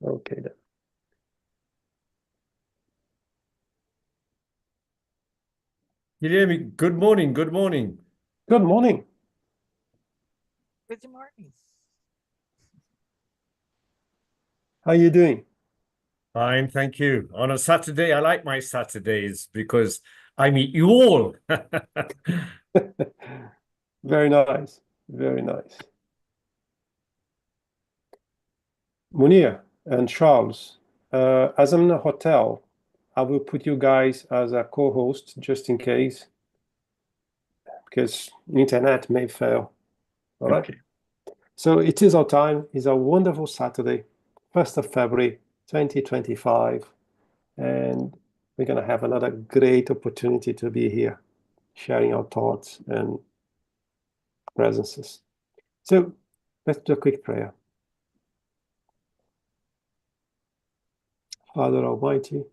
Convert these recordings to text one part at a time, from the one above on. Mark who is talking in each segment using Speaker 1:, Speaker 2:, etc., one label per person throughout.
Speaker 1: Okay then.
Speaker 2: You hear me? Good morning. Good morning.
Speaker 1: Good morning.
Speaker 3: Good morning.
Speaker 1: How are you doing?
Speaker 2: Fine, thank you. On a Saturday, I like my Saturdays because I meet you all.
Speaker 1: Very nice. Very nice. Munir and Charles, as I'm in a hotel, I will put you guys as a co-host just in case, because internet may fail. All right.
Speaker 2: Okay.
Speaker 1: So it is our time. It's a wonderful Saturday, 1st of February, 2025. And we're going to have another great opportunity to be here, sharing our thoughts and presences. So let's do a quick prayer. Father Almighty,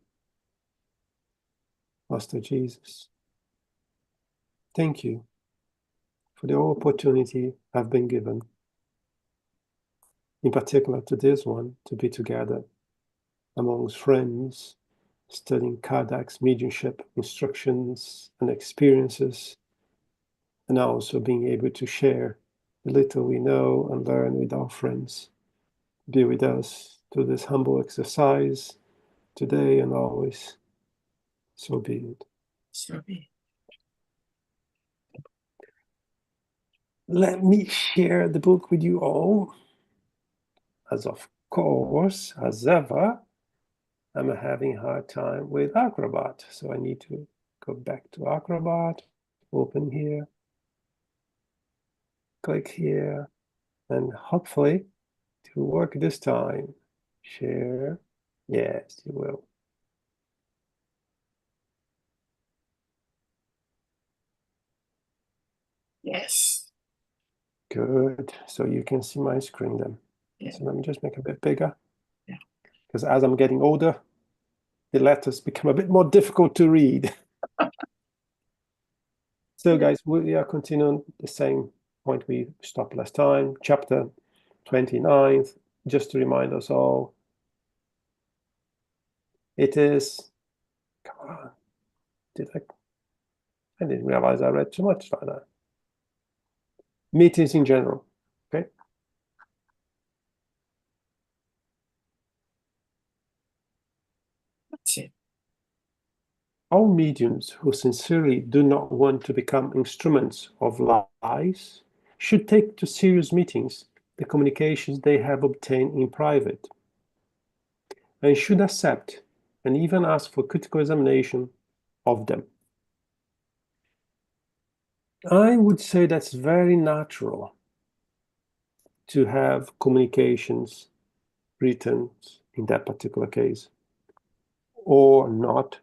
Speaker 1: Master Jesus, thank you for the opportunity I've been given, in particular to this one, to be together amongst friends, studying Kardac's mediumship instructions and experiences, and also being able to share the little we know and learn with our friends. Be with us through this humble exercise today and always. So be it.
Speaker 3: So be
Speaker 1: Let me share the book with you all. As of course, as ever, I'm having a hard time with Acrobat. So I need to go back to Acrobat, open here, click here, and hopefully to work this time. Share. Yes, you will.
Speaker 3: Yes.
Speaker 1: Good. So you can see my screen then.
Speaker 3: Yeah.
Speaker 1: So let me just make it a bit bigger.
Speaker 3: Yeah.
Speaker 1: Because as I'm getting older, the letters become a bit more difficult to read. So guys, we are continuing the same point we stopped last time, chapter 29, just to remind us all. It is, come on, I didn't realize I read too much like that. Meetings in general, okay?
Speaker 3: That's it.
Speaker 1: All mediums who sincerely do not want to become instruments of lies should take to serious meetings the communications they have obtained in private, and should accept and even ask for critical examination of them. I would say that's very natural to have communications written in that particular case, or not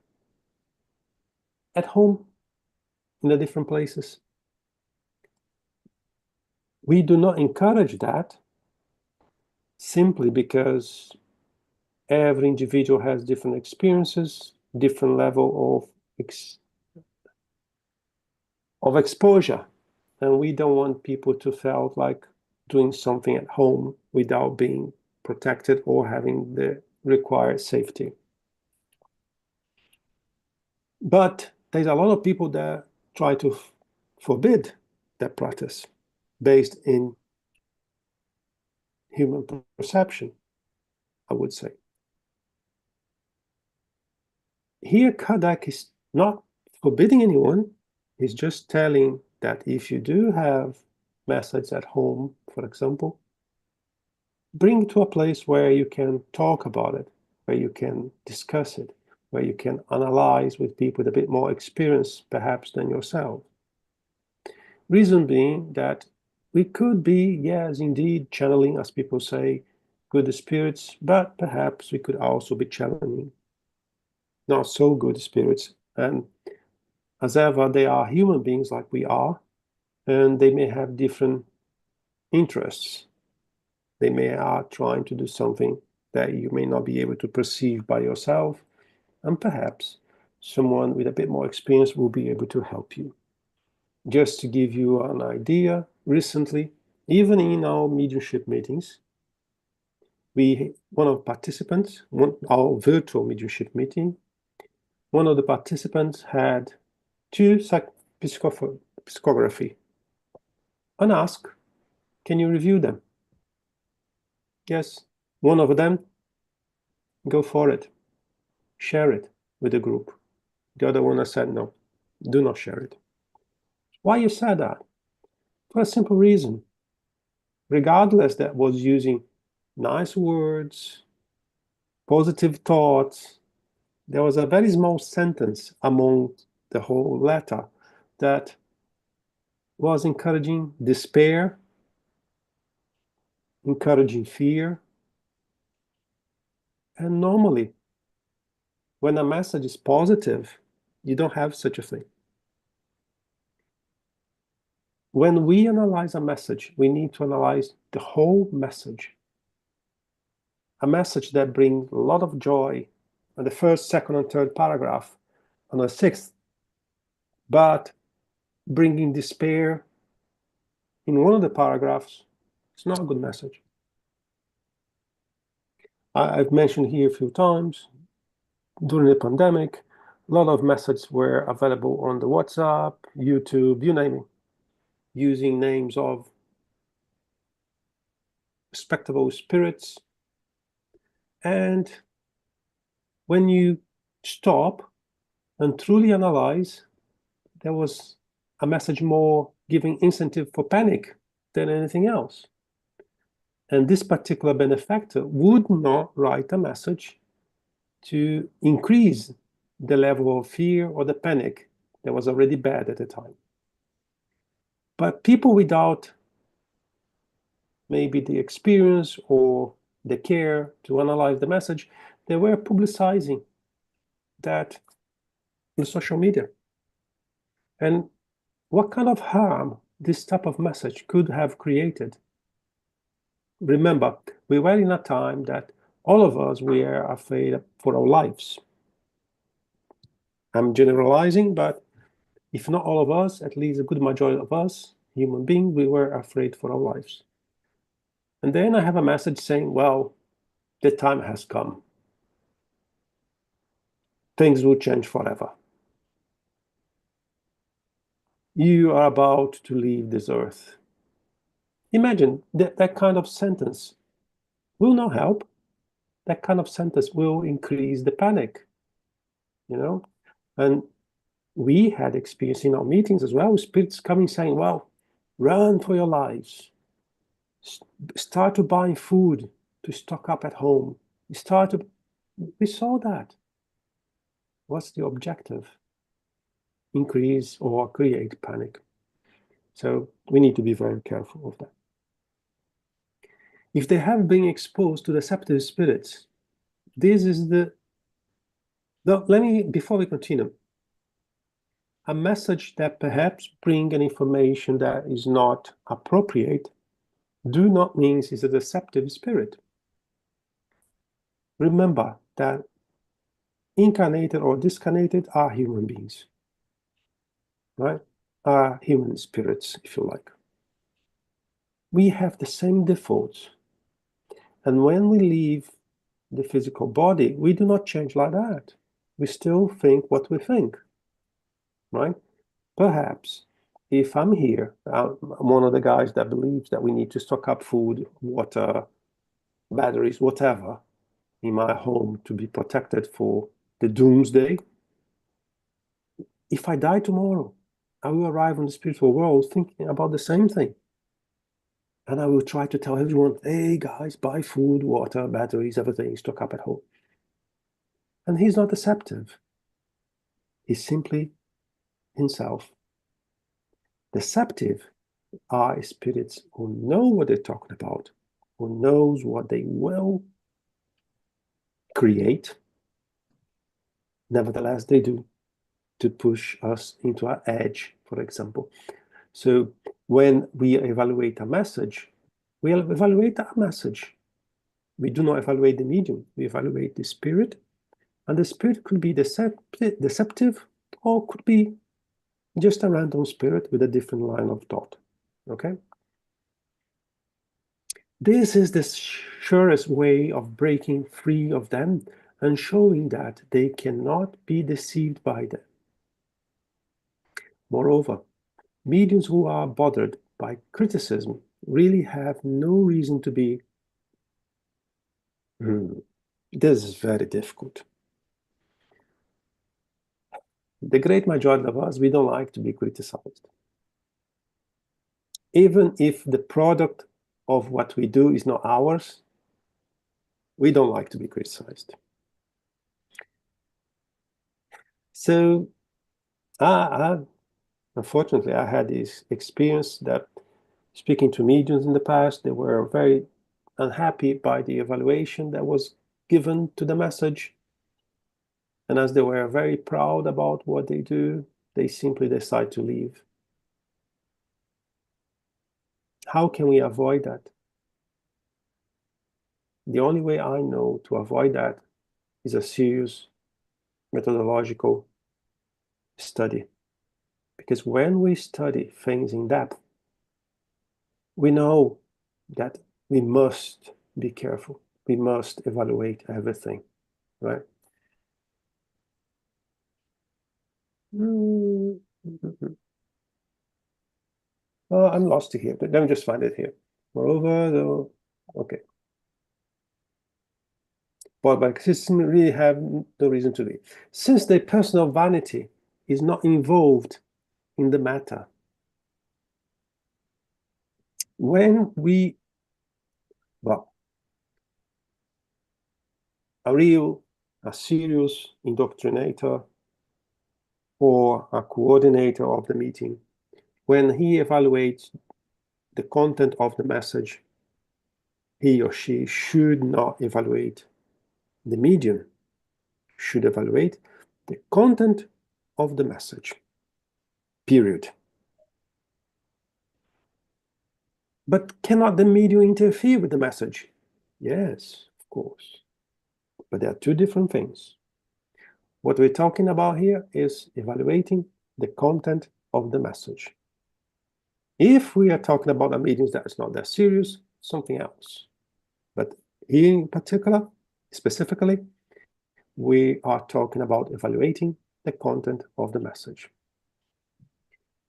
Speaker 1: at home in the different places. We do not encourage that simply because every individual has different experiences, different level of exposure, and we don't want people to feel like doing something at home without being protected or having the required safety. But there's a lot of people that try to forbid that practice based in human perception, I would say. Here, Kardec is not forbidding anyone. He's just telling that if you do have messages at home, for example, bring it to a place where you can talk about it, where you can discuss it, where you can analyze with people with a bit more experience, perhaps, than yourself. Reason being that we could be, yes, indeed, channeling, as people say, good spirits, but perhaps we could also be channeling not so good spirits. And as ever, they are human beings like we are, and they may have different interests. They may are trying to do something that you may not be able to perceive by yourself, and perhaps someone with a bit more experience will be able to help you. Just to give you an idea, recently, even in our mediumship meetings, one of the participants, our virtual mediumship meeting, one of the participants had 2 psychography and asked, can you review them? Yes. One of them, go for it. Share it with the group. The other one has said, no, do not share it. Why you said that? For a simple reason. Regardless that was using nice words, positive thoughts, there was a very small sentence among the whole letter that was encouraging despair, encouraging fear. And normally, when a message is positive, you don't have such a thing. When we analyze a message, we need to analyze the whole message. A message that brings a lot of joy on the first, second, and third paragraph, on the 6th, but bringing despair in one of the paragraphs, it's not a good message. I've mentioned here a few times, during the pandemic, a lot of messages were available on the WhatsApp, YouTube, you name it, using names of respectable spirits. And when you stop and truly analyze, there was a message more giving incentive for panic than anything else. And this particular benefactor would not write a message to increase the level of fear or the panic that was already bad at the time. But people without maybe the experience or the care to analyze the message, they were publicizing that in social media. And what kind of harm this type of message could have created? Remember, we were in a time that all of us were afraid for our lives. I'm generalizing, but if not all of us, at least a good majority of us, human beings, we were afraid for our lives. And then I have a message saying, well, the time has come. Things will change forever. You are about to leave this earth. Imagine that kind of sentence will not help. That kind of sentence will increase the panic, you know? And we had experience in our meetings as well, spirits coming saying, well, run for your lives. Start to buy food to stock up at home. We saw that. What's the objective? Increase or create panic. So we need to be very careful of that. If they have been exposed to deceptive spirits, this is before we continue, a message that perhaps bring an information that is not appropriate do not mean it's a deceptive spirit. Remember that incarnated or discarnated are human beings, right? Are human spirits, if you like. We have the same defaults. And when we leave the physical body, we do not change like that. We still think what we think, right? Perhaps if I'm here, I'm one of the guys that believes that we need to stock up food, water, batteries, whatever, in my home to be protected for the doomsday. If I die tomorrow, I will arrive in the spiritual world thinking about the same thing. And I will try to tell everyone, hey guys, buy food, water, batteries, everything, stock up at home. And he's not deceptive. He's simply himself. Deceptive are spirits who know what they're talking about, who knows what they will create. Nevertheless, they do, to push us into our edge, for example. So when we evaluate a message, we evaluate that message. We do not evaluate the medium. We evaluate the spirit. And the spirit could be deceptive or could be just a random spirit with a different line of thought. Okay? This is the surest way of breaking free of them and showing that they cannot be deceived by them. Moreover, mediums who are bothered by criticism really have no reason to be. This is very difficult. The great majority of us, we don't like to be criticized. Even if the product of what we do is not ours, we don't like to be criticized. So, unfortunately, I had this experience that speaking to mediums in the past, they were very unhappy by the evaluation that was given to the message. And as they were very proud about what they do, they simply decide to leave. How can we avoid that? The only way I know to avoid that is a serious methodological study. Because when we study things in depth, we know that we must be careful. We must evaluate everything, right? Oh, I'm lost here, but let me just find it here. Moreover, okay. But by system really have no reason to leave. Since the personal vanity is not involved in the matter, when we, well, a serious indoctrinator or a coordinator of the meeting, when he evaluates the content of the message, he or she should not evaluate the medium, should evaluate the content of the message, period. But cannot the medium interfere with the message? Yes, of course. But there are two different things. What we're talking about here is evaluating the content of the message. If we are talking about a medium that is not that serious, something else. But here in particular, specifically, we are talking about evaluating the content of the message.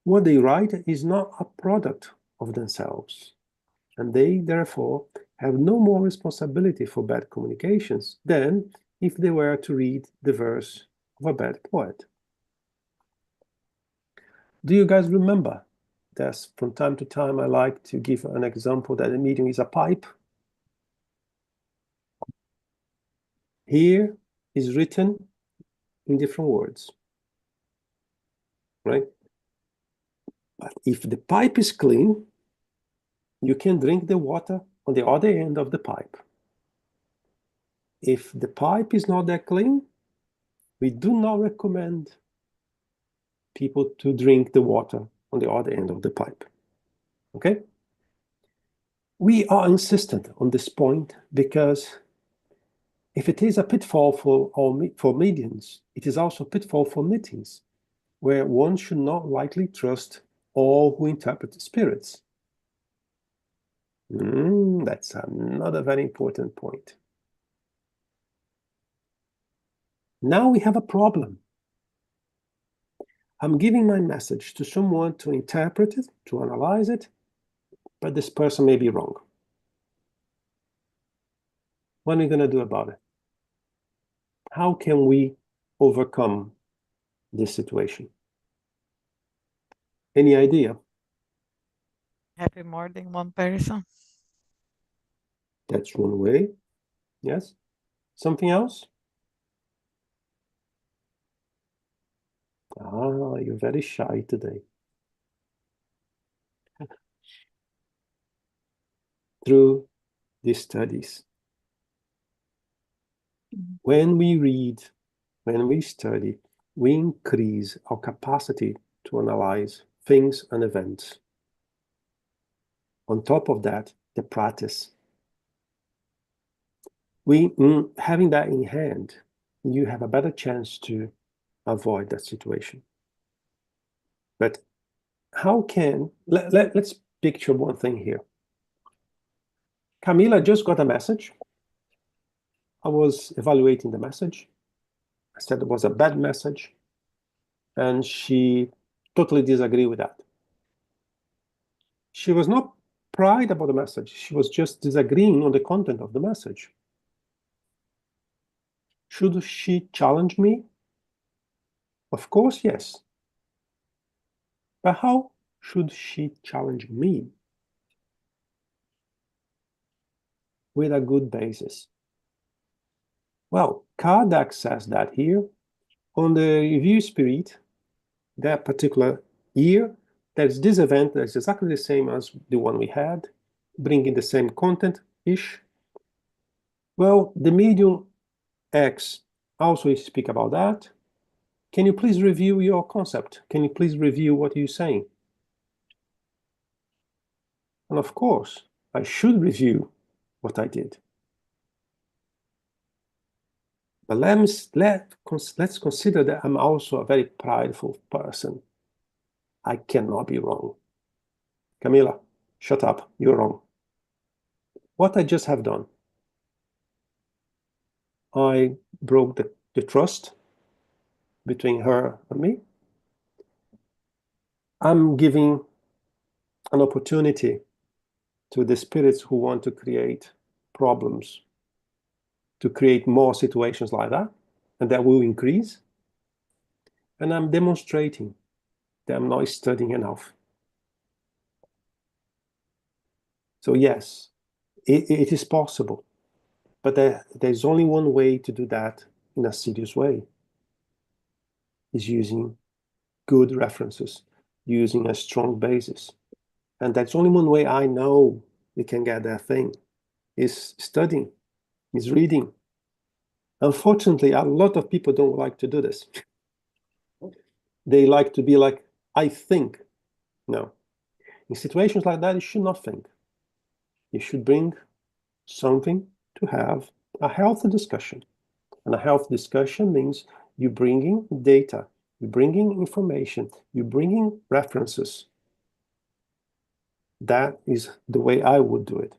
Speaker 1: What they write is not a product of themselves, and they therefore have no more responsibility for bad communications than if they were to read the verse of a bad poet. Do you guys remember that from time to time I like to give an example that a medium is a pipe? Here is written in different words, right? But if the pipe is clean, you can drink the water on the other end of the pipe. If the pipe is not that clean, we do not recommend people to drink the water on the other end of the pipe. Okay? We are insistent on this point because if it is a pitfall for mediums, it is also a pitfall for meetings, where one should not lightly trust all who interpret spirits. That's another very important point. Now we have a problem. I'm giving my message to someone to interpret it, to analyze it, but this person may be wrong. What are we going to do about it? How can we overcome this situation? Any idea?
Speaker 3: Having more than one person.
Speaker 1: That's one way. Yes. Something else? You're very shy today. Through these studies, when we read, when we study, we increase our capacity to analyze things and events. On top of that, the practice. Having that in hand, you have a better chance to avoid that situation. But how can, let's picture one thing here. Camila just got a message. I was evaluating the message. I said it was a bad message, and she totally disagreed with that. She was not pride about the message. She was just disagreeing on the content of the message. Should she challenge me? Of course, yes. But how should she challenge me? With a good basis. Well, Kardec says that here on the review spirit, that particular year, there's this event that's exactly the same as the one we had, bringing the same content-ish. Well, the medium X also speak about that. Can you please review your concept? Can you please review what you're saying? And of course, I should review what I did. But let's consider that I'm also a very prideful person. I cannot be wrong. Camila, shut up, you're wrong. What I just have done, I broke the trust between her and me. I'm giving an opportunity to the spirits who want to create problems, to create more situations like that, and that will increase. And I'm demonstrating that I'm not studying enough. So yes, it is possible, but there's only one way to do that in a serious way, is using good references, using a strong basis. And that's only one way I know we can get that thing, is studying, is reading. Unfortunately, a lot of people don't like to do this. They like to be like, I think. No. In situations like that, you should not think. You should bring something to have a healthy discussion. And a healthy discussion means you bringing data, you bringing information, you bringing references. That is the way I would do it.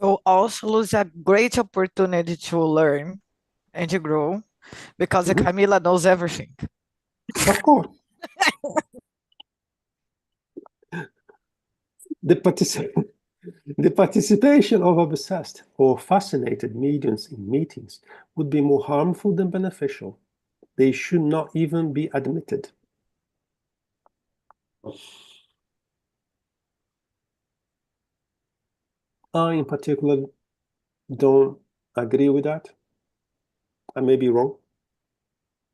Speaker 3: You also lose a great opportunity to learn and to grow because Camila knows everything.
Speaker 1: Of course. The participation of obsessed or fascinated mediums in meetings would be more harmful than beneficial. They should not even be admitted. I, in particular, don't agree with that. I may be wrong,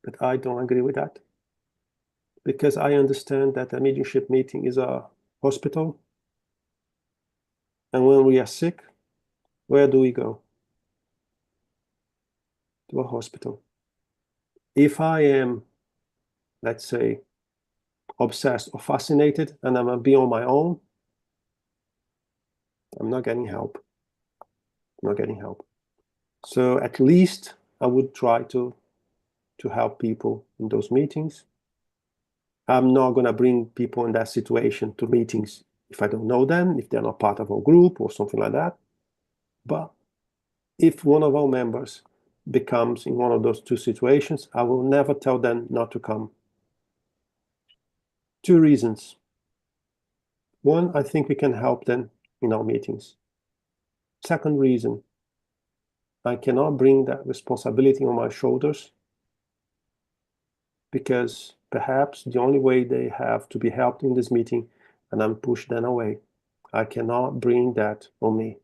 Speaker 1: but I don't agree with that. Because I understand that a mediumship meeting is a hospital. And when we are sick, where do we go? To a hospital. If I am, let's say, obsessed or fascinated and I'm gonna be on my own, I'm not getting help. I'm not getting help. So at least I would try to help people in those meetings. I'm not going to bring people in that situation to meetings if I don't know them, if they're not part of our group or something like that. But if one of our members becomes in one of those two situations, I will never tell them not to come. Two reasons. One, I think we can help them in our meetings. Second reason, I cannot bring that responsibility on my shoulders because perhaps the only way they have to be helped in this meeting and I'm pushed them away. I cannot bring that on me.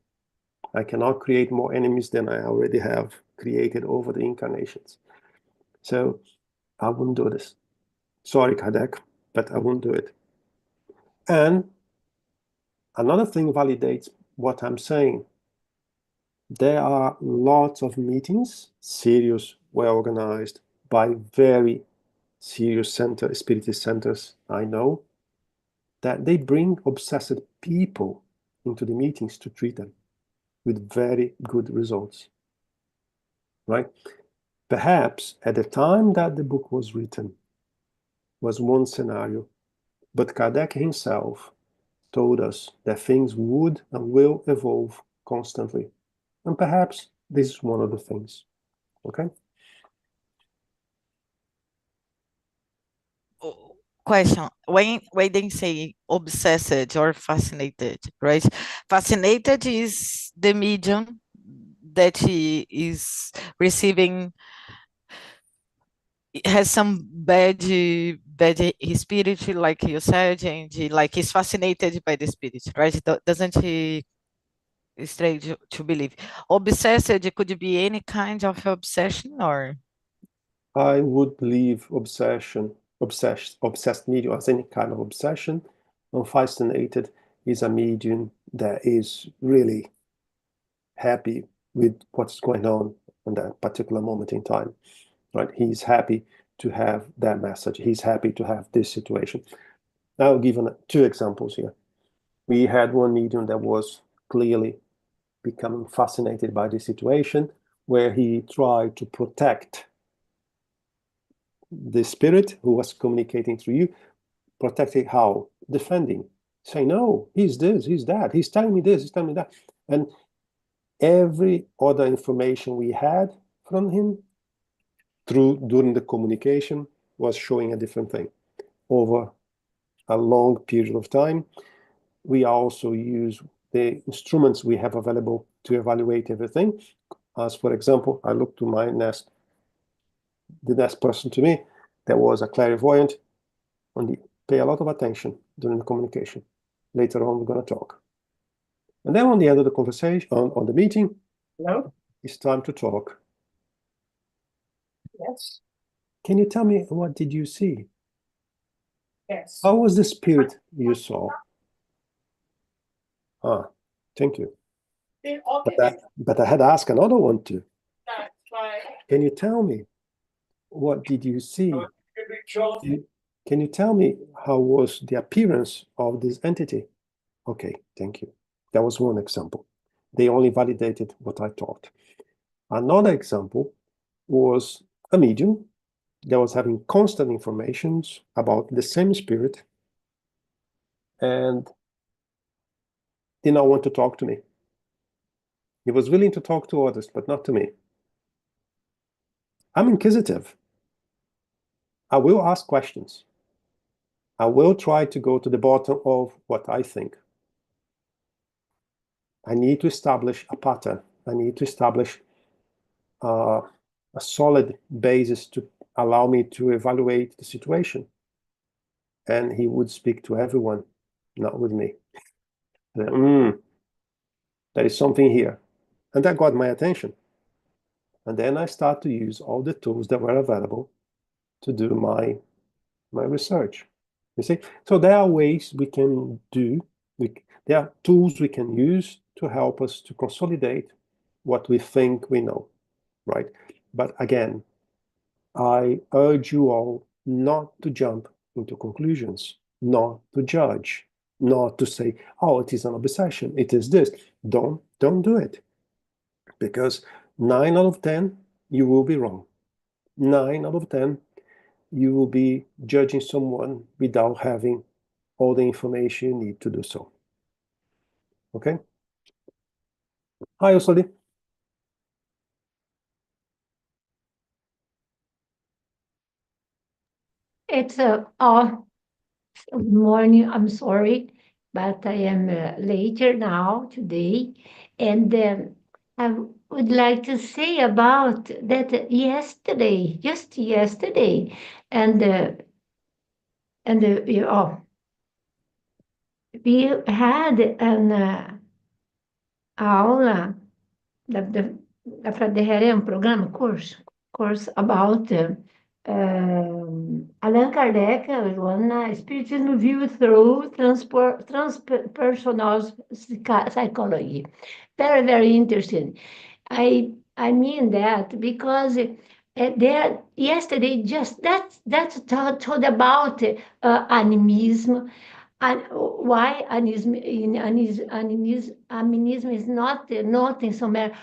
Speaker 1: I cannot create more enemies than I already have created over the incarnations. So I wouldn't do this. Sorry, Kardec, but I won't do it. And another thing validates what I'm saying. There are lots of meetings, serious, well organized, by very serious spiritist centers I know, that they bring obsessed people into the meetings to treat them with very good results, right? Perhaps at the time that the book was written was one scenario, but Kardec himself told us that things would and will evolve constantly. And perhaps this is one of the things. Okay?
Speaker 3: Question: when they say obsessed or fascinated, right? Fascinated is the medium that he is receiving, has some bad spirit, like you said, and like he's fascinated by the spirit, right? Doesn't he? Strange to believe. Obsessed could be any kind of obsession, or
Speaker 1: I would leave obsessed medium as any kind of obsession. And fascinated is a medium that is really happy with what's going on in that particular moment in time. Right? He's happy to have that message. He's happy to have this situation. I'll give two examples here. We had one medium that was clearly becoming fascinated by the situation, where he tried to protect the spirit who was communicating through you. Protecting how? Defending. Say, no, he's this, he's that, he's telling me this, he's telling me that. And every other information we had from him during the communication was showing a different thing. Over a long period of time, we also use the instruments we have available to evaluate everything. As for example, I looked to the next person to me, there was a clairvoyant, and pay a lot of attention during the communication. Later on, we're going to talk. And then on the end of the conversation, on the meeting,
Speaker 4: Hello?
Speaker 1: it's time to talk.
Speaker 4: Yes.
Speaker 1: Can you tell me, what did you see?
Speaker 4: Yes.
Speaker 1: How was the spirit you saw? Ah, thank you.
Speaker 4: Okay.
Speaker 1: But I had asked another one too.
Speaker 4: That's right.
Speaker 1: Can you tell me, what did you see? Can you tell me how was the appearance of this entity? Okay, thank you. That was one example. They only validated what I thought. Another example was a medium that was having constant informations about the same spirit and did not want to talk to me. He was willing to talk to others, but not to me. I'm inquisitive. I will ask questions. I will try to go to the bottom of what I think. I need to establish a pattern. I need to establish a solid basis to allow me to evaluate the situation. And he would speak to everyone, not with me. There is something here. And that got my attention. And then I start to use all the tools that were available to do my research. You see? So there are ways we can do, there are tools we can use to help us to consolidate what we think we know, right? But again, I urge you all not to jump into conclusions, not to judge, not to say, oh, it is an obsession, it is this. Don't do it. Because 9 out of 10, you will be wrong. 9 out of 10, you will be judging someone without having all the information you need to do so. Okay? Hi, Osodi.
Speaker 4: It's good morning. I'm sorry, but I am later now today, and I would like to say about that yesterday, just yesterday, and we had an aula dá para derreter um programa, course about Allan Kardec, one Spiritism view through transpersonal psychology. Very, very interesting. I mean that because there yesterday just that's told about animism. And why animism is not nothing somewhere,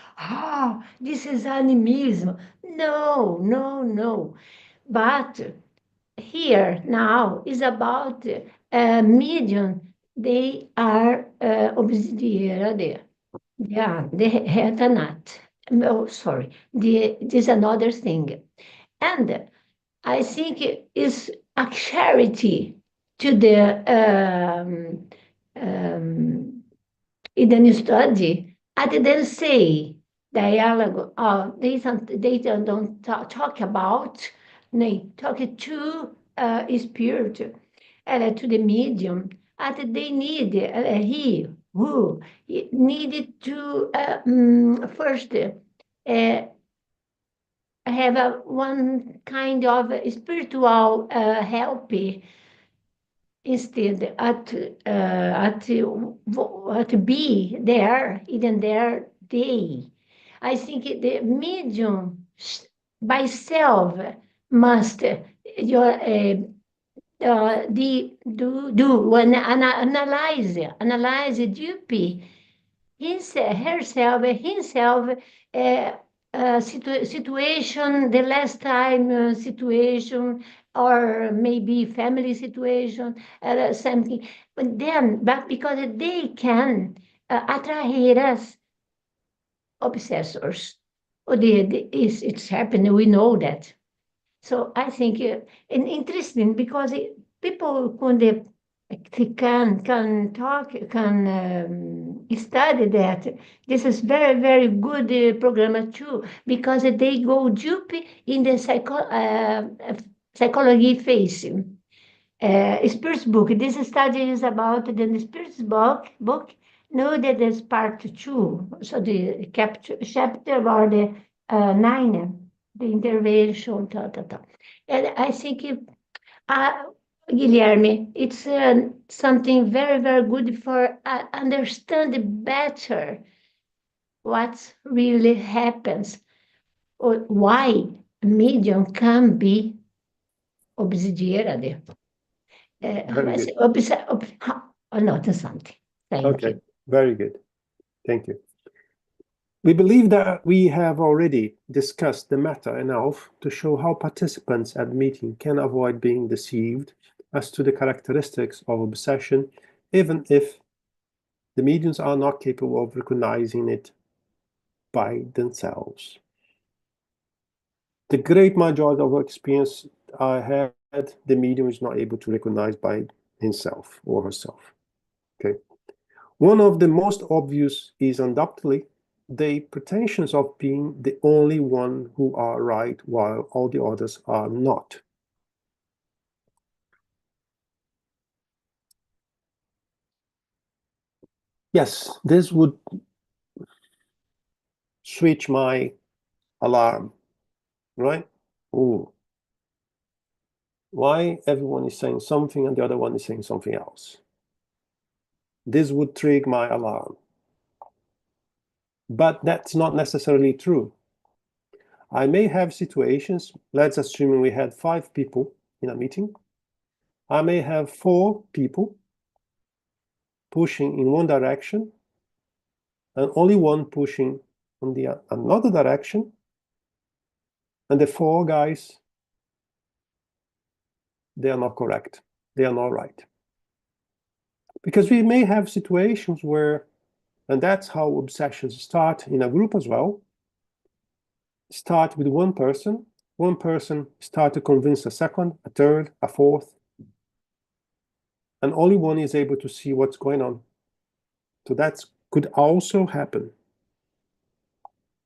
Speaker 4: this is animism. No, no, no. But here now is about a medium they are obsidiarade. Yeah, they had a nut. Oh, sorry. This is another thing. And I think it is a charity to the in the study. I didn't say dialogue. They don't talk about. They talk to spirit, to the medium. And they need he who needed to first have one kind of spiritual help instead at be there in their day. I think the medium by self must your the do an analyze deeply himself, situation, the last time situation, or maybe family situation, something. But because they can attract us, obsessors. It's happening, we know that. So I think and interesting because people can talk can study that. This is very good program too because they go deep in the psychology phase. Spirits book. This study is about the spirits book. No, that is part two. So the chapter or the nine, the intervention. And I think uh, Guilherme, it's something very good for understand better what really happens or why medium can be obsidiada.
Speaker 1: Very good.
Speaker 4: Note something. Thank
Speaker 1: Okay,
Speaker 4: you.
Speaker 1: very good. Thank you. We believe that we have already discussed the matter enough to show how participants at the meeting can avoid being deceived as to the characteristics of obsession, even if the mediums are not capable of recognizing it by themselves. The great majority of experience I had, the medium is not able to recognize by himself or herself. Okay. One of the most obvious is undoubtedly the pretensions of being the only one who are right while all the others are not. Yes, this would switch my alarm, right? Ooh. Why everyone is saying something and the other one is saying something else? This would trigger my alarm. But that's not necessarily true. I may have situations, let's assume we had 5 people in a meeting. I may have 4 people pushing in one direction and only one pushing in the another direction. And the 4 guys, they are not correct. They are not right. Because we may have situations where, and that's how obsessions start in a group as well, start with one person start to convince a second, a third, a fourth, and only one is able to see what's going on. So that could also happen.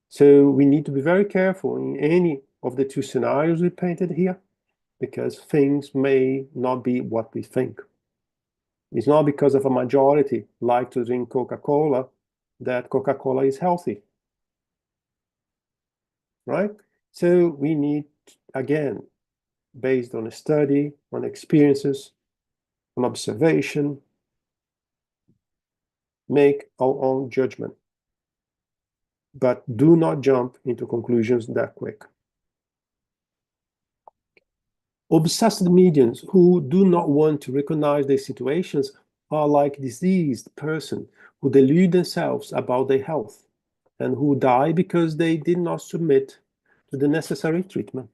Speaker 1: So we need to be very careful in any of the 2 scenarios we painted here, because things may not be what we think. It's not because of a majority like to drink Coca-Cola that Coca-Cola is healthy, right? So we need, again, based on a study, on experiences, on observation, make our own judgment. But do not jump into conclusions that quick. Obsessed mediums who do not want to recognize their situations are like a diseased person who delude themselves about their health and who die because they did not submit to the necessary treatment.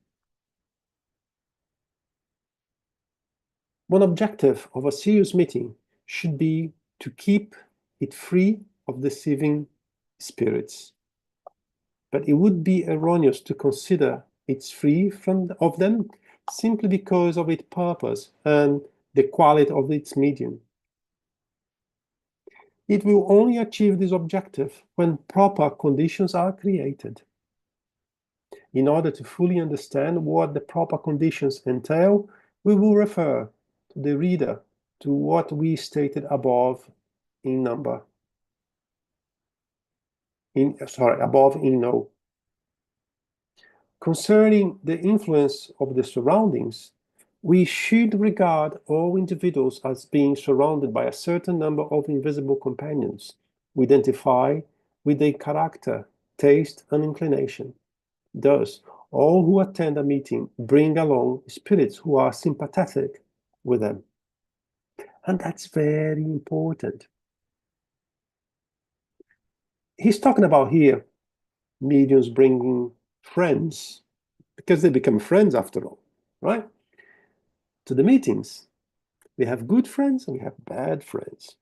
Speaker 1: One objective of a serious meeting should be to keep it free of deceiving spirits. But it would be erroneous to consider it's free of them simply because of its purpose and the quality of its medium. It will only achieve this objective when proper conditions are created. In order to fully understand what the proper conditions entail, we will refer to the reader to what we stated above in number. Above in no. Concerning the influence of the surroundings, we should regard all individuals as being surrounded by a certain number of invisible companions who identify with their character, taste, and inclination. Thus, all who attend a meeting bring along spirits who are sympathetic with them. And that's very important. He's talking about here mediums bringing friends, because they become friends after all, right? To the meetings. We have good friends and we have bad friends.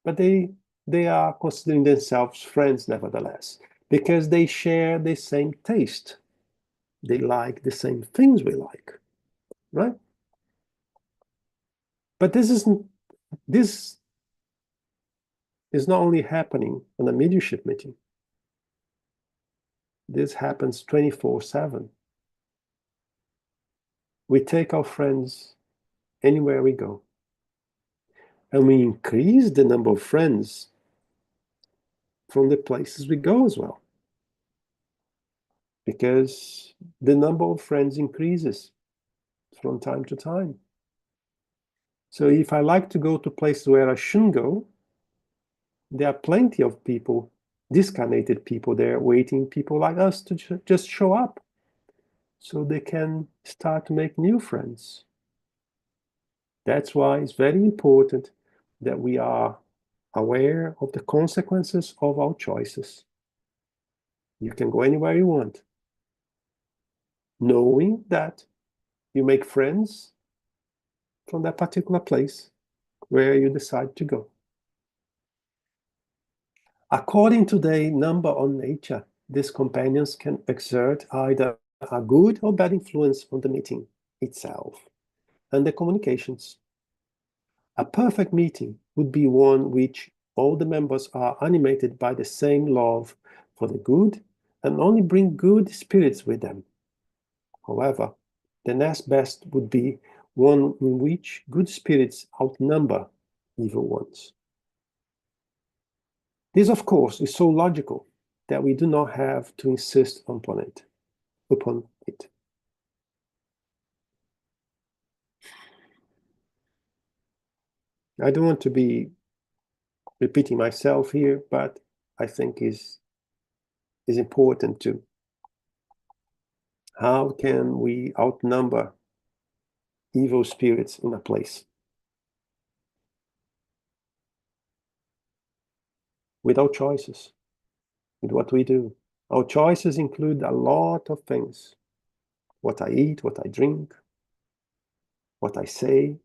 Speaker 1: But they are considering themselves friends nevertheless, because they share the same taste. They like the same things we like, right? But this is not only happening on a mediumship meeting. This happens 24/7. We take our friends anywhere we go. And we increase the number of friends from the places we go as well. Because the number of friends increases from time to time. So if I like to go to places where I shouldn't go, there are plenty of people, discarnated people there waiting, people like us to just show up so they can start to make new friends. That's why it's very important that we are aware of the consequences of our choices. You can go anywhere you want, knowing that you make friends from that particular place where you decide to go. According to the number on nature, these companions can exert either a good or bad influence on the meeting itself and the communications. A perfect meeting would be one which all the members are animated by the same love for the good and only bring good spirits with them. However, the next best would be one in which good spirits outnumber evil ones. This, of course, is so logical that we do not have to insist upon it. I don't want to be repeating myself here, but I think is important too. How can we outnumber evil spirits in a place? With our choices, with what we do. Our choices include a lot of things. What I eat, what I drink, what I say,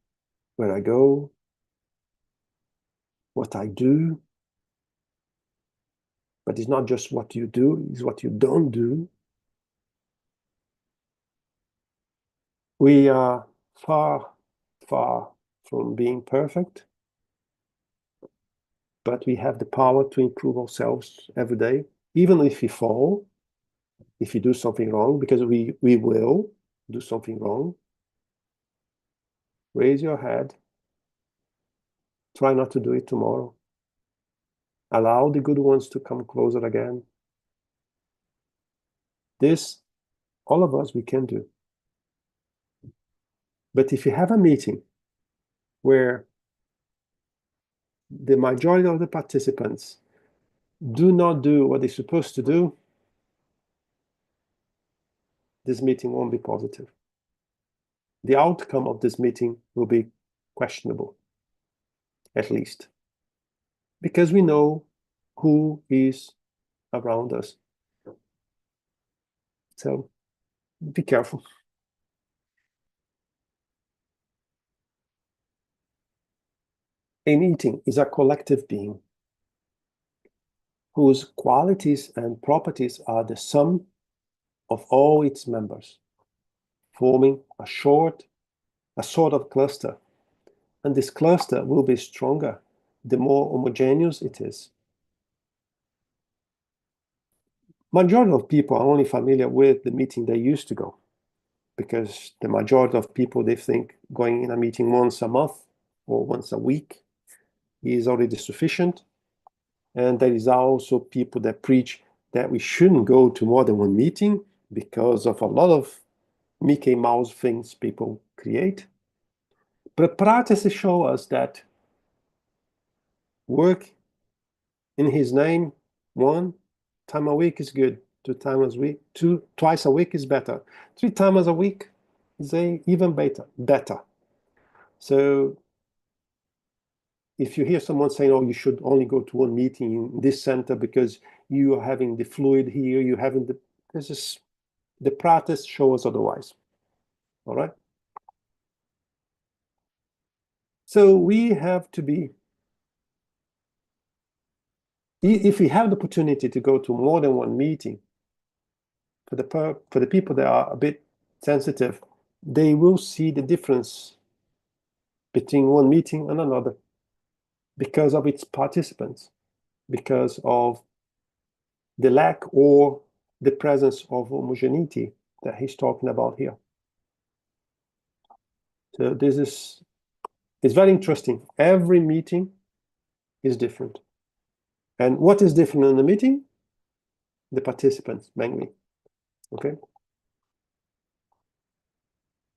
Speaker 1: where I go, what I do. But it's not just what you do, it's what you don't do. We are far, far from being perfect, but we have the power to improve ourselves every day, even if we fall, if you do something wrong, because we will do something wrong. Raise your head. Try not to do it tomorrow. Allow the good ones to come closer again. This, all of us, we can do. But if you have a meeting where the majority of the participants do not do what they're supposed to do, this meeting won't be positive. The outcome of this meeting will be questionable, at least, because we know who is around us. So be careful. A meeting is a collective being whose qualities and properties are the sum of all its members, forming a sort of cluster. And this cluster will be stronger the more homogeneous it is. Majority of people are only familiar with the meeting they used to go, because the majority of people, they think going in a meeting once a month or once a week is already sufficient. And there is also people that preach that we shouldn't go to more than one meeting because of a lot of Mickey Mouse things people create. But practices show us that work in his name 1 time a week is good, 2 times a week, twice a week is better, 3 times a week is even better. So if you hear someone saying, oh, you should only go to one meeting in this center because you are having the fluid here, you having the practice shows otherwise. All right. So we have to be, if we have the opportunity to go to more than one meeting, for the people that are a bit sensitive, they will see the difference between one meeting and another because of its participants, because of the lack or the presence of homogeneity that he's talking about here. So this is, it's very interesting. Every meeting is different. And what is different in the meeting? The participants, mainly. Okay?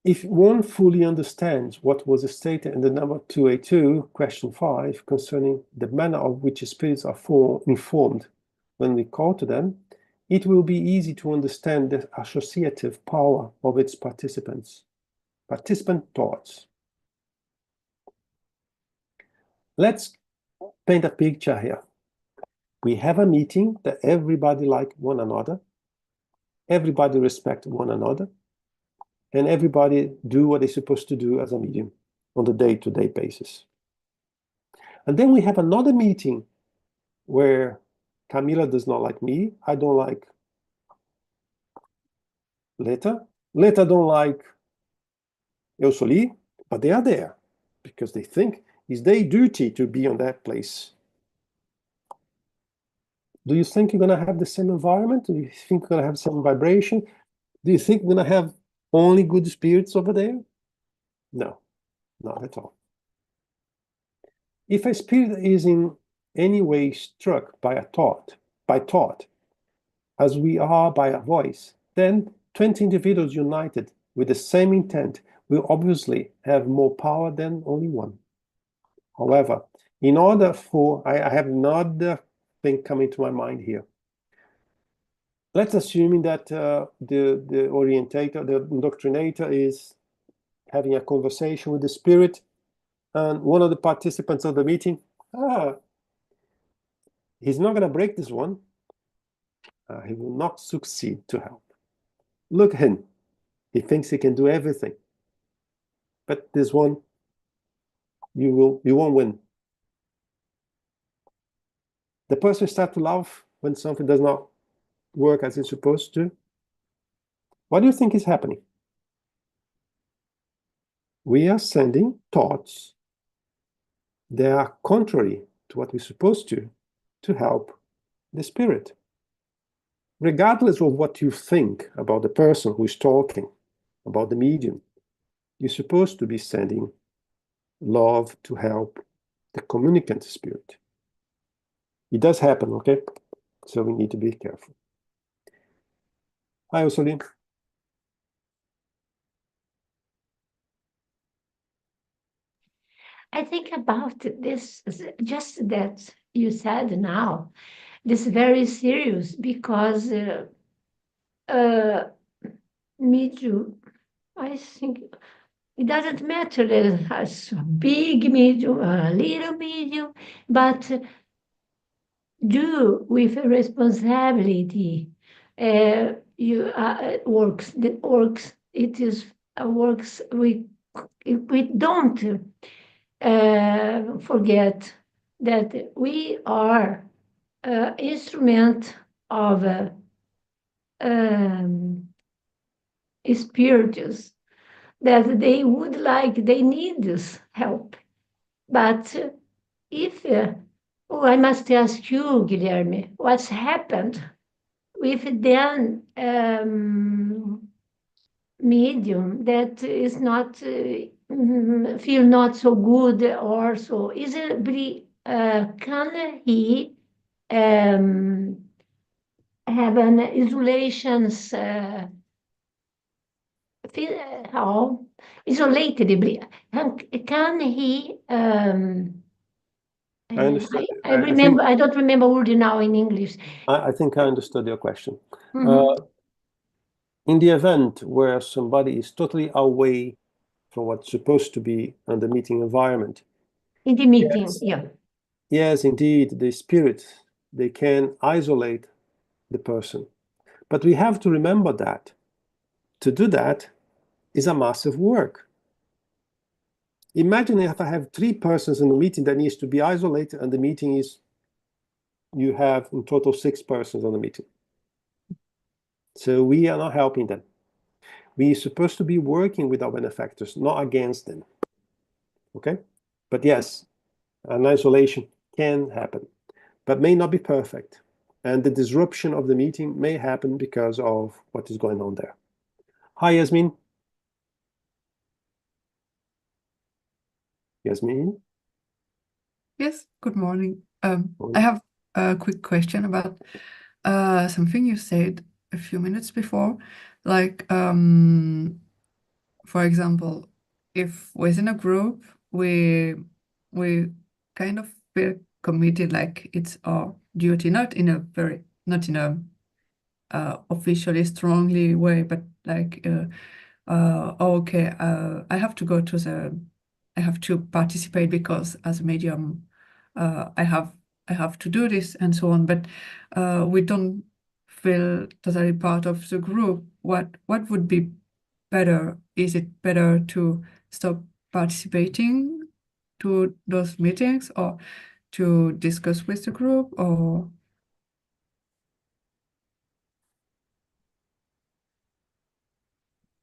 Speaker 1: If one fully understands what was stated in the number 282, question 5, concerning the manner of which spirits are informed when we call to them, it will be easy to understand the associative power of its participant thoughts. Let's paint a picture here. We have a meeting that everybody like one another, everybody respect one another, and everybody do what they're supposed to do as a medium on the day-to-day basis. And then we have another meeting where Camila does not like me, I don't like Leta don't like Eusoli, but they are there because they think it's their duty to be on that place. Do you think you're going to have the same environment? Do you think you're going to have the same vibration? Do you think you're going to have only good spirits over there? No, not at all. If a spirit is in any way struck by thought, as we are by a voice, then 20 individuals united with the same intent will obviously have more power than only one. However, in order for, I have another thing coming to my mind here. Let's assume that the orientator, the indoctrinator is having a conversation with the spirit, and one of the participants of the meeting, he's not going to break this one. He will not succeed to help. Look at him. He thinks he can do everything. But this one, you won't win. The person starts to laugh when something does not work as it's supposed to. What do you think is happening? We are sending thoughts that are contrary to what we're supposed to help the spirit. Regardless of what you think about the person who is talking, about the medium, you're supposed to be sending love to help the communicant spirit. It does happen, okay? So we need to be careful. Hi, Ursula.
Speaker 4: I think about this, just that you said now, this very serious because me too. I think it doesn't matter that it's a big medium, a little medium, but do with responsibility. You works. It is works. We don't forget that we are instrument of spirits, that they need this help. But if, I must ask you, Guilherme, what's happened with then medium that is not feel not so good, or so is it can he have an isolations how isolated can he
Speaker 1: I understood.
Speaker 4: I remember, I don't remember word now in English.
Speaker 1: I think I understood your question.
Speaker 4: Mhm.
Speaker 1: In the event where somebody is totally away from what's supposed to be on the meeting environment,
Speaker 4: In the meeting,
Speaker 1: yes,
Speaker 4: yeah.
Speaker 1: yes, indeed, the spirit, they can isolate the person. But we have to remember that to do that is a massive work. Imagine if I have 3 persons in the meeting that needs to be isolated, and the meeting is, you have in total 6 persons on the meeting. So we are not helping them. We're supposed to be working with our benefactors, not against them. Okay? But yes, an isolation can happen, but may not be perfect. And the disruption of the meeting may happen because of what is going on there. Hi, Yasmin. Yasmin?
Speaker 5: Yes, good morning. I have a quick question about something you said a few minutes before. Like, for example, if within a group we kind of feel committed, like it's our duty, not in a officially strongly way, but like okay, I have to go to I have to participate because as a medium, I have to do this and so on. But we don't feel totally part of the group. What would be better? Is it better to stop participating to those meetings, or to discuss with the group, or?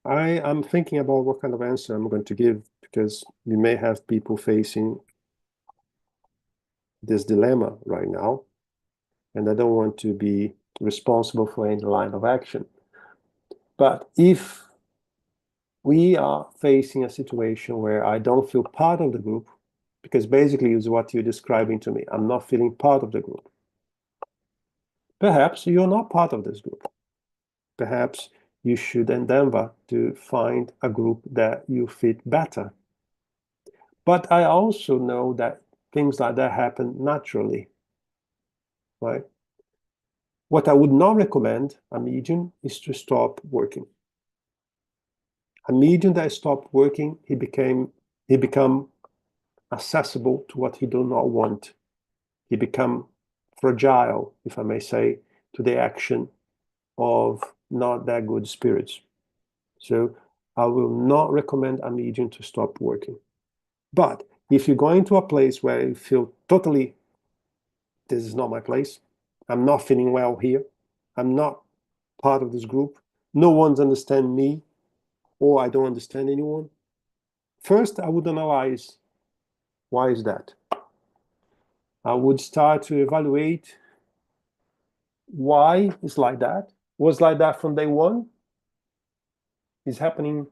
Speaker 1: I'm thinking about what kind of answer I'm going to give, because we may have people facing this dilemma right now, and I don't want to be responsible for any line of action. But if we are facing a situation where I don't feel part of the group, because basically is what you're describing to me, I'm not feeling part of the group. Perhaps you're not part of this group. Perhaps you should endeavor to find a group that you fit better. But I also know that things like that happen naturally, right? What I would not recommend a medium is to stop working. A medium that stopped working, he become accessible to what he do not want. He become fragile, if I may say, to the action of not that good spirits. So I will not recommend a medium to stop working. But if you go into a place where you feel totally, this is not my place, I'm not feeling well here, I'm not part of this group, no one's understand me, or I don't understand anyone, first I would analyze, why is that? I would start to evaluate why it's like that. Was like that from day one? Is happening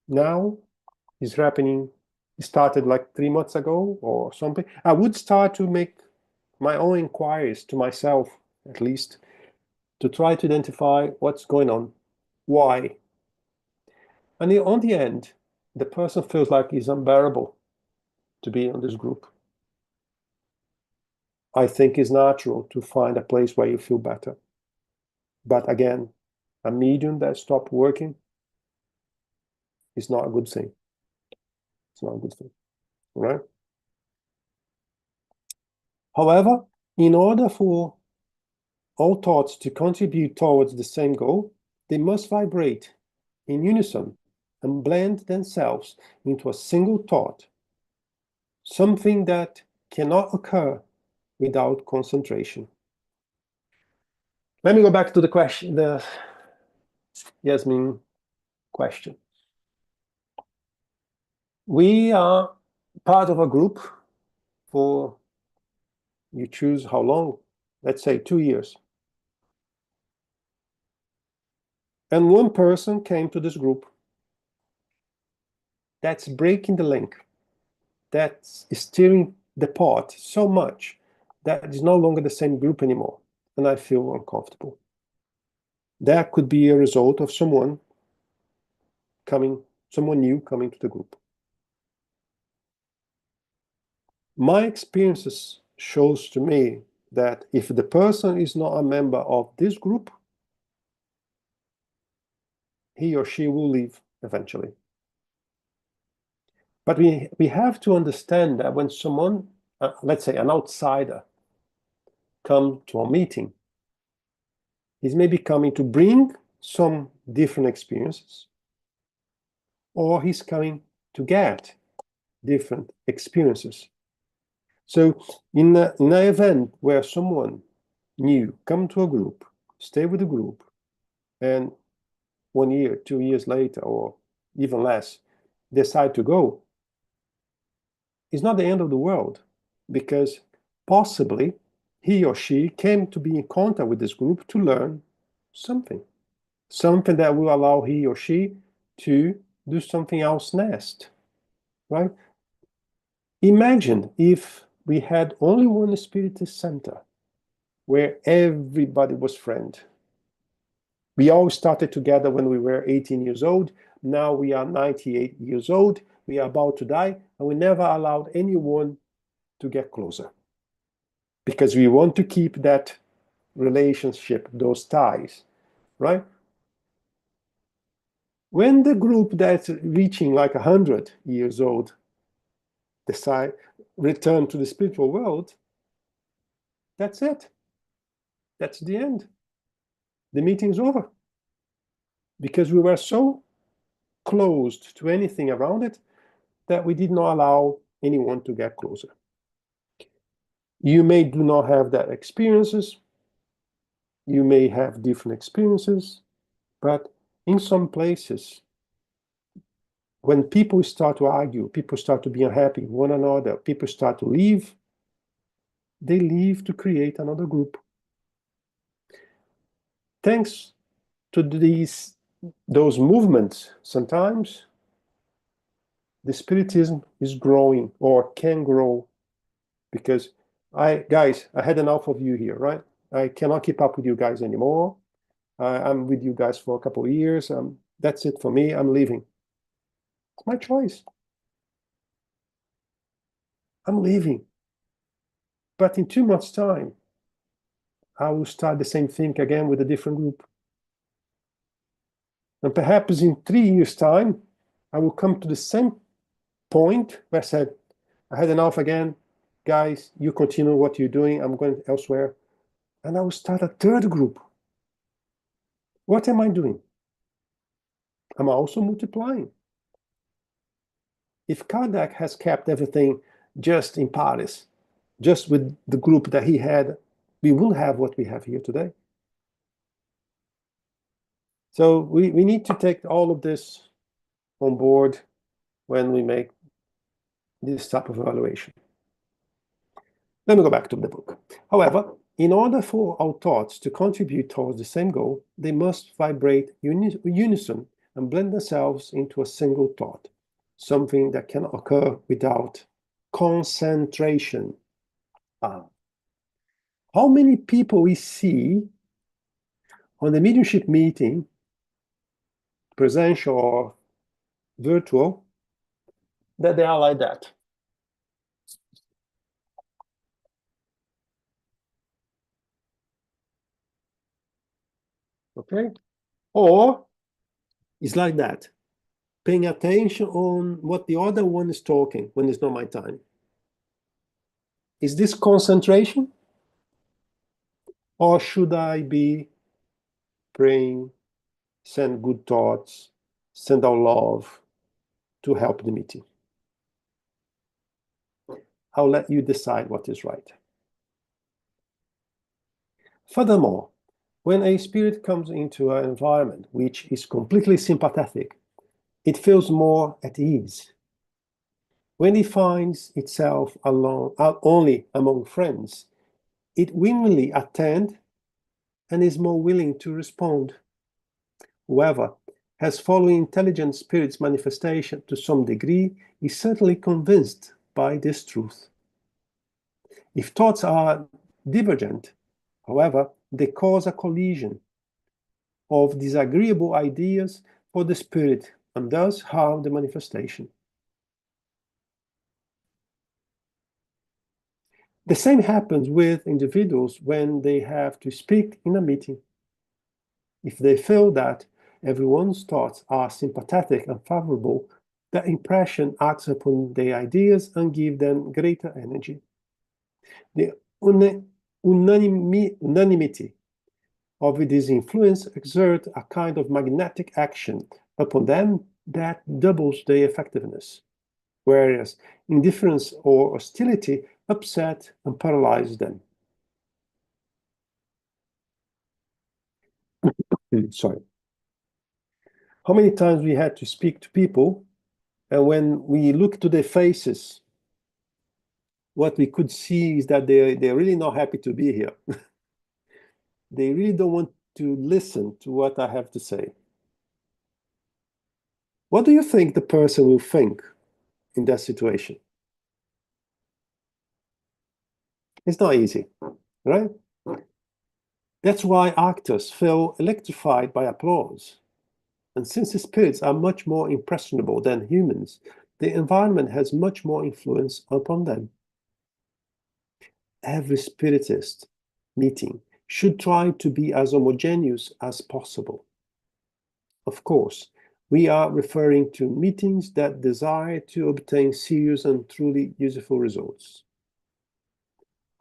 Speaker 1: now? Is happening, it started like 3 months ago or something? I would start to make my own inquiries to myself, at least, to try to identify what's going on, why. And on the end, the person feels like it's unbearable to be in this group. I think it's natural to find a place where you feel better. But again, a medium that stopped working is not a good thing. It's not a good thing, right? However, in order for all thoughts to contribute towards the same goal, they must vibrate in unison and blend themselves into a single thought. something that cannot occur without concentration. Let me go back to the question, the Yasmin question. We are part of a group for, you choose how long, let's say 2 years. And one person came to this group. That's breaking the link. That's steering the pot so much that it's no longer the same group anymore. And I feel uncomfortable. That could be a result of someone new coming to the group. My experiences shows to me that if the person is not a member of this group, he or she will leave eventually. But we have to understand that when someone, let's say an outsider, come to a meeting, he's maybe coming to bring some different experiences, or he's coming to get different experiences. So in an event where someone new come to a group, stay with the group, and 1 year, 2 years later, or even less, decide to go, it's not the end of the world, because possibly he or she came to be in contact with this group to learn something that will allow he or she to do something else next, right? Imagine if we had only one spiritist center where everybody was friend. We all started together when we were 18 years old. Now we are 98 years old. We are about to die, and we never allowed anyone to get closer, because we want to keep that relationship, those ties, right? When the group that's reaching like 100 years old decide return to the spiritual world, that's it. That's the end. The meeting's over, because we were so closed to anything around it that we did not allow anyone to get closer. You may do not have that experiences. You may have different experiences, but in some places, when people start to argue, people start to be unhappy with one another, people start to leave, they leave to create another group. Thanks to those movements, sometimes the spiritism is growing or can grow, because guys, I had enough of you here, right? I cannot keep up with you guys anymore. I'm with you guys for a couple of years. That's it for me. I'm leaving. It's my choice. I'm leaving. But in 2 months' time, I will start the same thing again with a different group. And perhaps in 3 years' time, I will come to the same point where I said, I had enough again. Guys, you continue what you're doing. I'm going elsewhere. And I will start a third group. What am I doing? I'm also multiplying. If Kardec has kept everything just in Paris, just with the group that he had, we will have what we have here today. So we need to take all of this on board when we make this type of evaluation. Let me go back to the book. However, in order for our thoughts to contribute towards the same goal, they must vibrate unison and blend themselves into a single thought, something that cannot occur without concentration. How many people we see on the mediumship meeting, presential or virtual, that they are like that? Okay? Or it's like that, paying attention on what the other one is talking when it's not my time. Is this concentration? Or should I be praying, send good thoughts, send out love to help the meeting? I'll let you decide what is right. Furthermore, when a spirit comes into an environment which is completely sympathetic, it feels more at ease. When it finds itself alone, only among friends, it willingly attends and is more willing to respond. Whoever has followed intelligent spirit's manifestation to some degree is certainly convinced by this truth. If thoughts are divergent, however, they cause a collision of disagreeable ideas for the spirit and thus harm the manifestation. The same happens with individuals when they have to speak in a meeting. If they feel that everyone's thoughts are sympathetic and favorable, the impression acts upon their ideas and gives them greater energy. The unanimity of this influence exerts a kind of magnetic action upon them that doubles their effectiveness, whereas indifference or hostility upset and paralyze them. Sorry. How many times we had to speak to people, and when we look to their faces, what we could see is that they're really not happy to be here. They really don't want to listen to what I have to say. What do you think the person will think in that situation? It's not easy, right? That's why actors feel electrified by applause. And since the spirits are much more impressionable than humans, the environment has much more influence upon them. Every spiritist meeting should try to be as homogeneous as possible. Of course, we are referring to meetings that desire to obtain serious and truly useful results.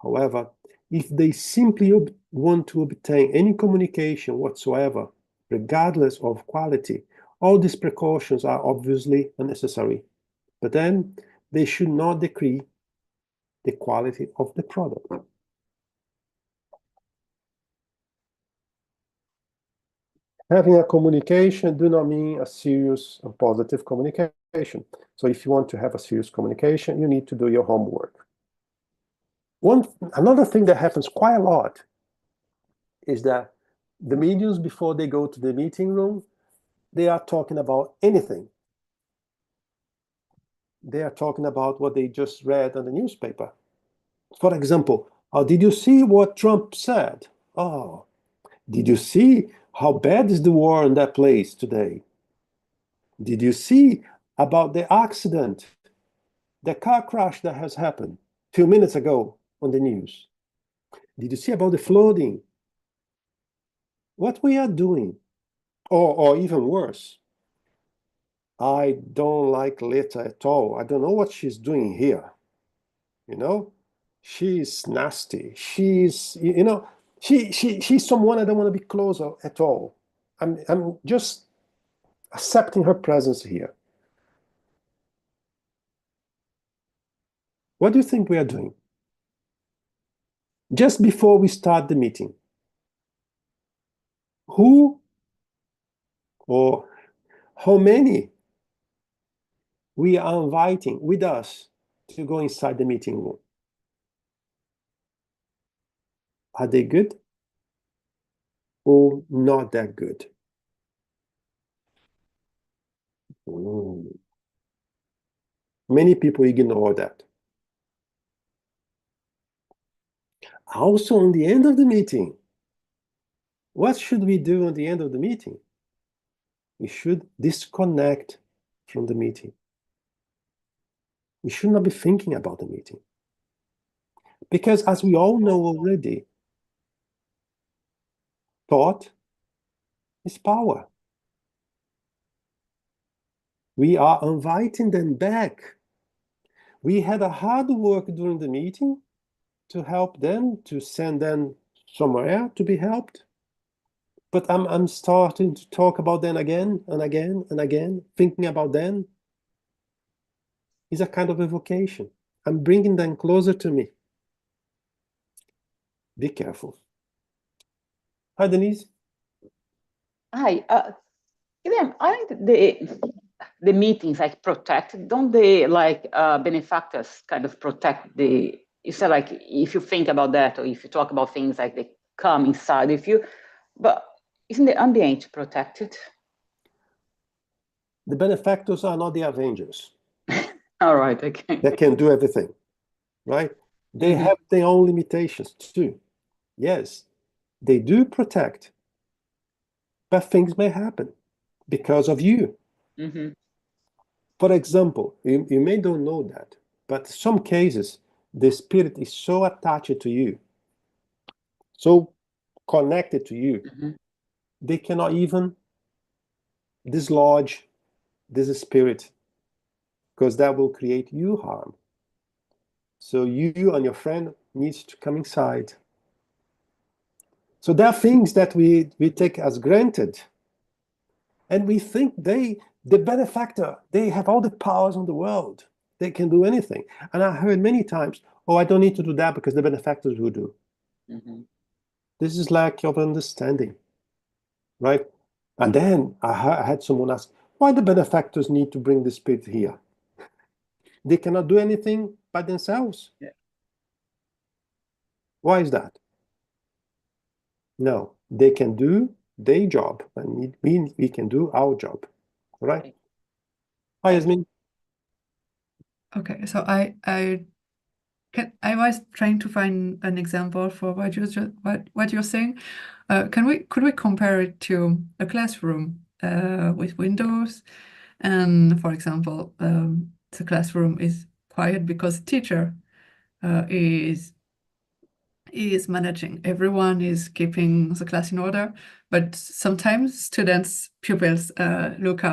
Speaker 1: However, if they simply want to obtain any communication whatsoever, regardless of quality, all these precautions are obviously unnecessary. But then they should not decrease the quality of the product. Having a communication do not mean a serious and positive communication. So if you want to have a serious communication, you need to do your homework. Another thing that happens quite a lot is that the mediums, before they go to the meeting room, they are talking about anything. They are talking about what they just read on the newspaper. For example, did you see what Trump said? Oh, did you see how bad is the war in that place today? Did you see about the accident, the car crash that has happened a few minutes ago on the news? Did you see about the flooding? What we are doing, or even worse, I don't like Leta at all. I don't know what she's doing here. You know, she's nasty. She's, you know, she's someone I don't want to be close at all. I'm just accepting her presence here. What do you think we are doing? Just before we start the meeting, who or how many we are inviting with us to go inside the meeting room? Are they good or not that good? Many people ignore that. Also, on the end of the meeting, what should we do at the end of the meeting? We should disconnect from the meeting. We should not be thinking about the meeting. Because as we all know already, thought is power. We are inviting them back. We had a hard work during the meeting to help them, to send them somewhere to be helped. But I'm starting to talk about them again and again and again, thinking about them is a kind of evocation. I'm bringing them closer to me. Be careful. Hi, Denise.
Speaker 6: Hi. Guilherme, aren't the meetings like protected? Don't the benefactors kind of protect the? You said like if you think about that, or if you talk about things like they come inside. But isn't the ambient protected?
Speaker 1: The benefactors are not the Avengers.
Speaker 6: All right. Okay.
Speaker 1: They can do everything, right? They have their own limitations too. Yes, they do protect, but things may happen because of you.
Speaker 6: Mm-hmm.
Speaker 1: For example, you may don't know that, but some cases, the spirit is so attached to you, so connected to you, they cannot even dislodge this spirit because that will create you harm. So you and your friend needs to come inside. So there are things that we take as granted, and we think the benefactor, they have all the powers in the world. They can do anything. And I heard many times, oh, I don't need to do that because the benefactors will do.
Speaker 6: Mm-hmm.
Speaker 1: This is lack of understanding, right? And then I had someone ask, why the benefactors need to bring the spirit here? They cannot do anything by themselves.
Speaker 6: Yeah.
Speaker 1: Why is that? No, they can do their job, and we can do our job, right?
Speaker 6: Okay.
Speaker 1: Hi, Yasmin.
Speaker 5: Okay, so I was trying to find an example for what you're saying. Could we compare it to a classroom with windows? And for example, the classroom is quiet because the teacher is managing. Everyone is keeping the class in order, but sometimes pupils look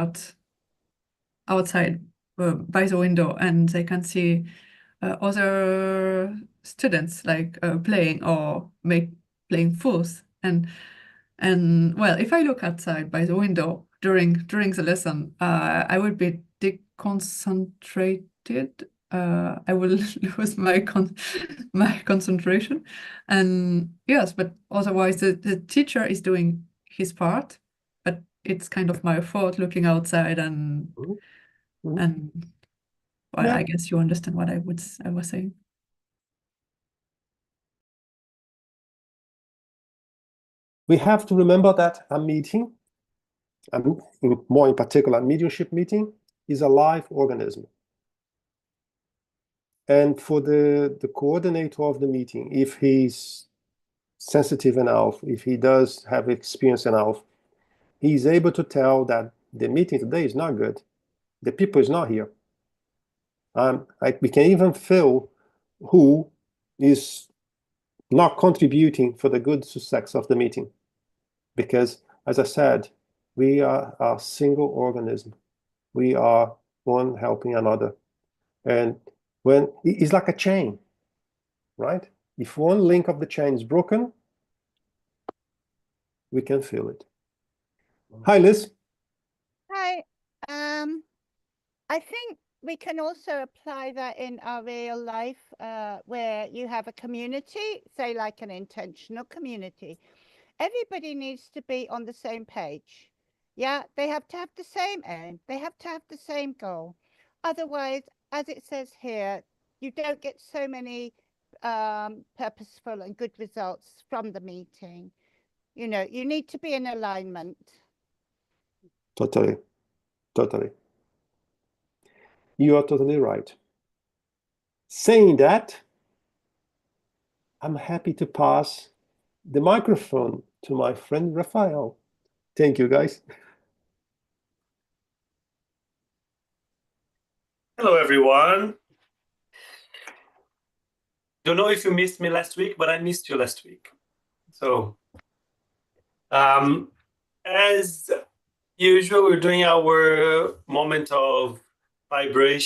Speaker 5: outside by the window and they can see other students like playing or playing fools. And well, if I look outside by the window during the lesson, I will be deconcentrated. I will lose my concentration. And yes, but otherwise the teacher is doing his part, but it's kind of my fault looking outside and well,
Speaker 1: Yeah.
Speaker 5: I guess you understand what I was saying.
Speaker 1: We have to remember that a meeting, and more in particular, a mediumship meeting, is a live organism. And for the coordinator of the meeting, if he's sensitive enough, if he does have experience enough, he's able to tell that the meeting today is not good. The people is not here. We can even feel who is not contributing for the good success of the meeting. Because, as I said, we are a single organism. We are one helping another. And when it's like a chain, right? If one link of the chain is broken, we can feel it. Hi, Liz.
Speaker 7: Hi. I think we can also apply that in our real life where you have a community, say like an intentional community. Everybody needs to be on the same page. Yeah, they have to have the same aim. They have to have the same goal. Otherwise, as it says here, you don't get so many purposeful and good results from the meeting. You know, you need to be in alignment.
Speaker 1: Totally. You are totally right. Saying that, I'm happy to pass the microphone to my friend Rafael. Thank you, guys.
Speaker 8: Hello, everyone. Don't know if you missed me last week, but I missed you last week. So, as usual, we're doing our moment of vibration.